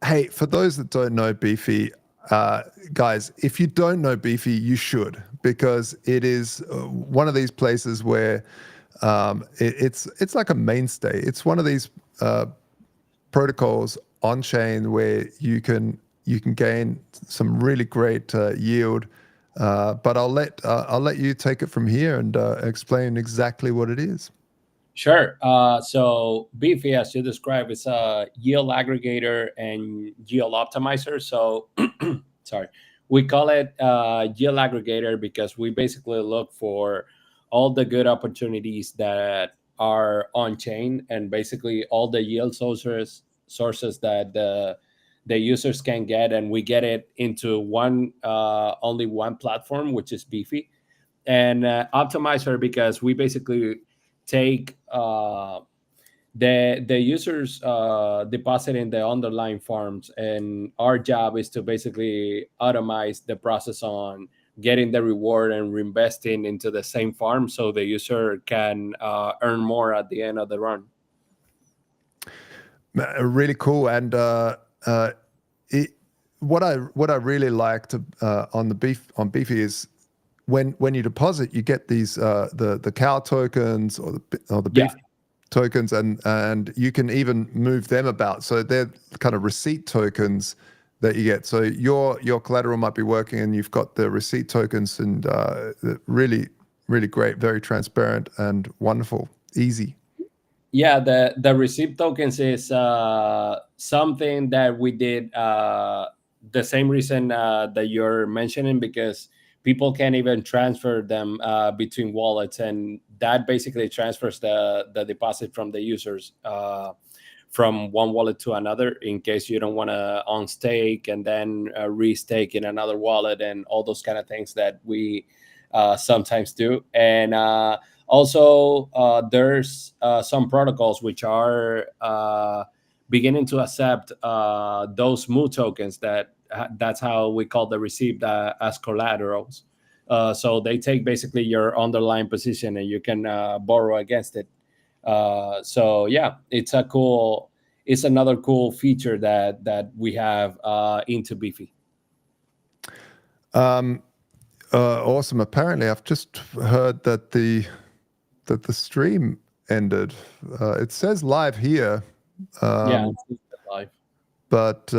Hey, for those that don't know Beefy, guys, if you don't know Beefy, you should, because it is one of these places where it's like a mainstay. It's one of these protocols on chain where you can gain some really great yield. But I'll let you take it from here and explain exactly what it is. Sure. So Beefy, as you described, is a yield aggregator and yield optimizer. So, sorry, we call it yield aggregator because we basically look for all the good opportunities that are on chain, and basically all the yield sources that the users can get, and we get it into one only one platform, which is Beefy. And optimizer because we basically take the users deposit in the underlying farms, and our job is to basically automate the process on getting the reward and reinvesting into the same farm so the user can earn more at the end of the run. Really cool. And it, what I really liked on Beefy is when you deposit, you get these the cow tokens or the Yeah. beef tokens, and you can even move them about. So they're kind of receipt tokens that you get. So your collateral might be working, and you've got the receipt tokens, and really great, very transparent and wonderful, easy. Yeah, the receipt tokens is something that we did the same reason that you're mentioning, because people can't even transfer them between wallets, and that basically transfers the deposit from the users from one wallet to another, in case you don't want to unstake and then restake in another wallet and all those kind of things that we sometimes do. And also, there's some protocols which are beginning to accept those Mu tokens. That's how we call the receipt as collaterals. So they take basically your underlying position, and you can borrow against it. So yeah, it's another cool feature that we have into Beefy. Awesome. Apparently, I've just heard that the stream ended. It says live here, Yeah, it's live. but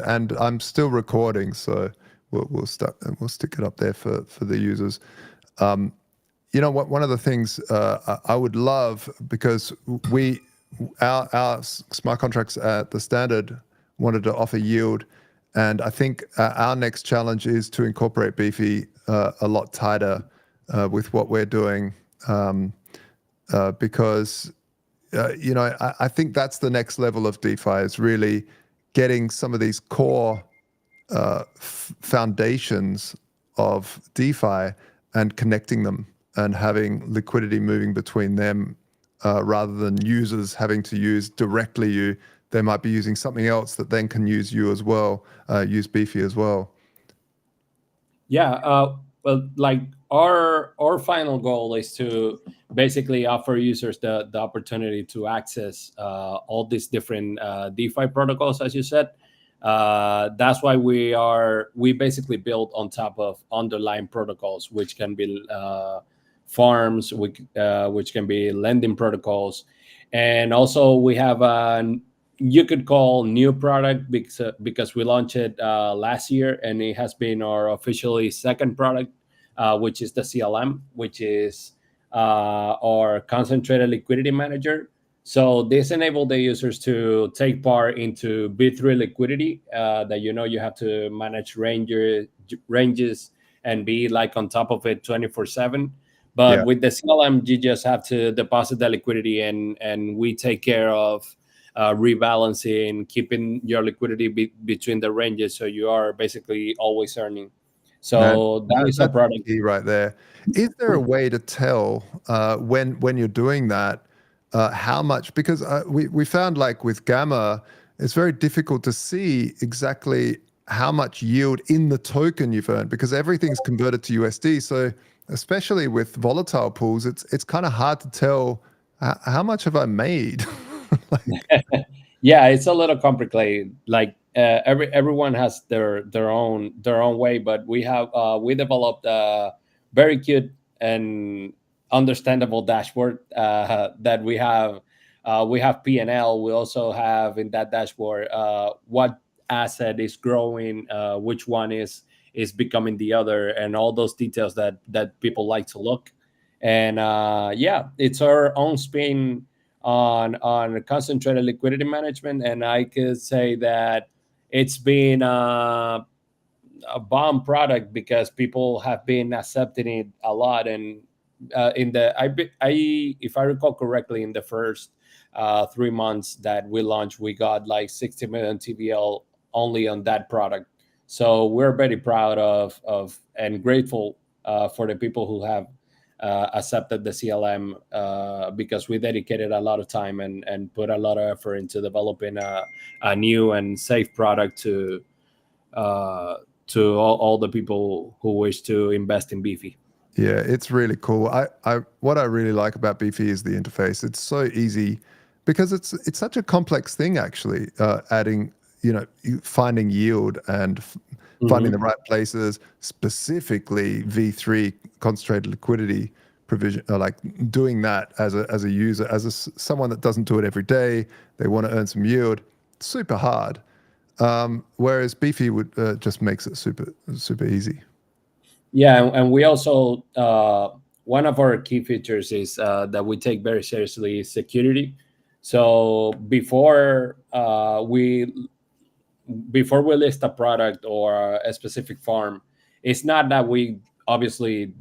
and I'm still recording, so we'll stick it up there for the users. You know what? One of the things I would love, because our smart contracts at TheStandard wanted to offer yield, and I think our next challenge is to incorporate Beefy a lot tighter with what we're doing, because I think that's the next level of DeFi, is really getting some of these core foundations of DeFi and connecting them and having liquidity moving between them, rather than users having to use directly you. They might be using something else that then can use you as well, use Beefy as well. Yeah, well, like our final goal is to basically offer users the opportunity to access all these different DeFi protocols, as you said. That's why we basically build on top of underlying protocols, which can be farms, which can be lending protocols, and also we have a, you could call, new product because we launched it last year, and it has been our officially second product, which is the CLM, which is our concentrated liquidity manager. So this enabled the users to take part into B3 liquidity, that you have to manage ranges and be like on top of it 24/7. But Yeah. with the CLM, you just have to deposit the liquidity, and we take care of rebalancing, keeping your liquidity between the ranges, so you are basically always earning. Man, So that is a that's product. key right there. Is there a way to tell when you're doing that how much? Because we found, like with Gamma, it's very difficult to see exactly how much yield in the token you've earned, because everything's converted to USD. So especially with volatile pools, it's kind of hard to tell how much have I made. Like, Yeah, it's a little complicated. Like everyone has their own way, but we developed a very cute and understandable dashboard that we have P&L. We also have in that dashboard what asset is growing, which one is becoming the other, and all those details that people like to look. And yeah, it's our own spin on concentrated liquidity management, and I could say that it's been a bomb product because people have been accepting it a lot. And in the I if I recall correctly, in the first 3 months that we launched, we got like 60 million TVL only on that product. So we're very proud of and grateful for the people who have accepted the CLM because we dedicated a lot of time and put a lot of effort into developing a new and safe product uh, to all the people who wish to invest in Beefy. Yeah, it's really cool. What I really like about Beefy is the interface. It's so easy because it's such a complex thing actually. Adding, finding yield and finding the Hmm. right places, specifically V3 concentrated liquidity provision, like doing that as a user, someone that doesn't do it every day, they want to earn some yield. Super hard. Whereas Beefy would just makes it super easy. Yeah, and we also one of our key features is that we take very seriously security. So before we list a product or a specific farm, it's not that we obviously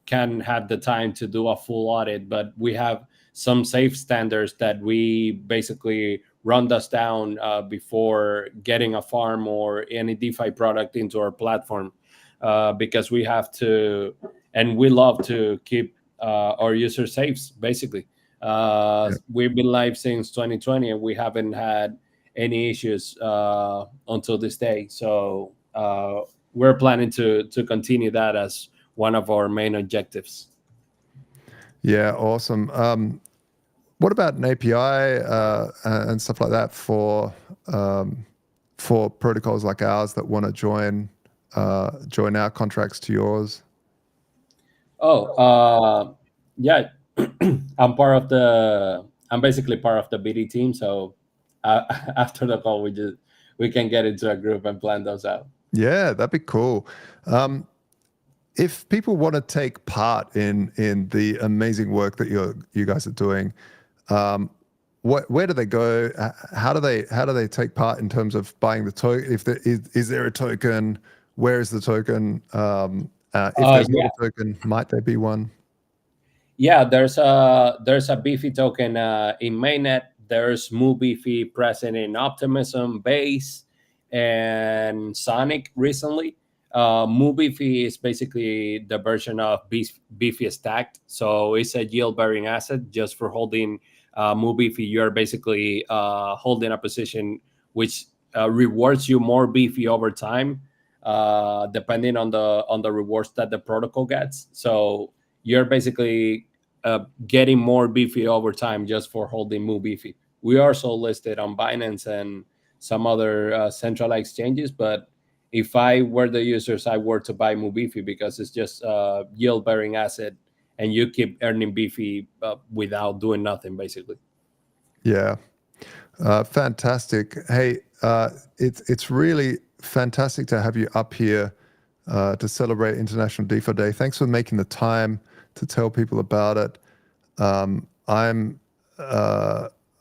can have the time to do a full audit, but we have some safe standards that we basically run us down before getting a farm or any DeFi product into our platform, because we have to, and we love to keep our users safe. Basically, Yeah. we've been live since 2020, and we haven't had any issues until this day. So we're planning to continue that as one of our main objectives. Yeah, awesome. What about an API and stuff like that for protocols like ours that want to join our contracts to yours? Oh, yeah, I'm basically part of the BD team. So after the call, we can get into a group and plan those out. Yeah, that'd be cool. Um, if people want to take part in the amazing work that you guys are doing, um, where do they go? How do they take part in terms of buying the token? If there is there a token? Where is the token? If there's not Yeah, a token, might there be one? yeah. There's a Beefy token in mainnet. There's Moo Beefy present in Optimism, Base, and Sonic recently. Moo Beefy is basically the version of Beefy stacked. So it's a yield bearing asset just for holding Moo Beefy. You're basically holding a position which rewards you more Beefy over time, depending on the rewards that the protocol gets. So you're basically getting more Beefy over time just for holding Moo Beefy. We are also listed on Binance and some other centralized exchanges, but if I were the users, I were to buy Moo Beefy because it's just a yield bearing asset and you keep earning Beefy without doing nothing, basically. Yeah. Fantastic. Hey, it's really fantastic to have you up here to celebrate International DeFi Day. Thanks for making the time to tell people about it. I'm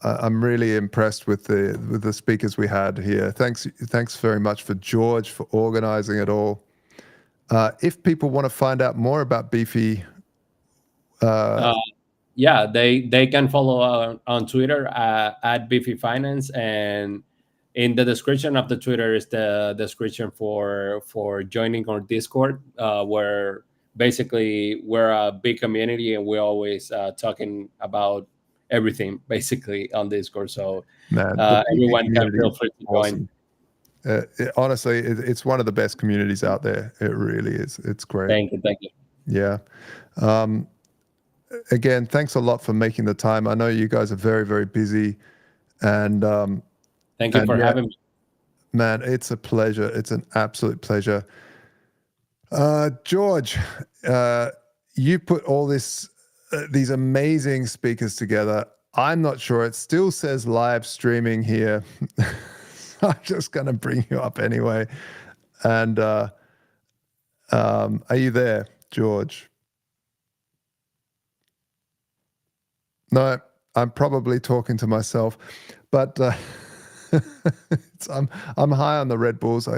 I'm really impressed with the speakers we had here. Thanks very much for George for organizing it all. If people want to find out more about Beefy, uh, Uh, yeah, they can follow on Twitter at Beefy Finance, and in the description of the Twitter is the description for joining our Discord, where basically we're a big community and we're always talking about everything basically on Discord. So man, the Beefy everyone can community feel is free to join. awesome. Honestly, it's one of the best communities out there. It really is. It's great. Thank you, thank you. Yeah. Um, Again, thanks a lot for making the time. I know you guys are very, very busy, and Thank you And for yeah, having me. man, it's a pleasure. It's an absolute pleasure. George, you put all these amazing speakers together. I'm not sure. It still says live streaming here. I'm just going to bring you up anyway. And are you there, George? No, I'm probably talking to myself, but I'm high on the Red Bulls.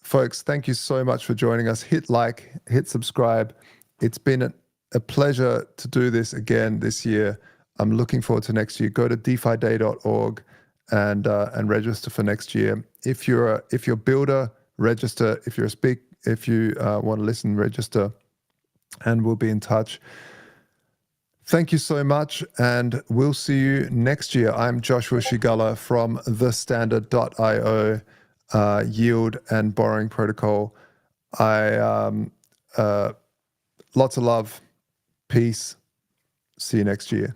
Folks, thank you so much for joining us. Hit like, hit subscribe. It's been a pleasure to do this again this year. I'm looking forward to next year. Go to defiday.org and register for next year. If you're a builder, register. If you want to listen, register, and we'll be in touch. Thank you so much, and we'll see you next year. I'm Joshua Shigala from TheStandard.io, yield and borrowing protocol. Lots of love, peace. See you next year.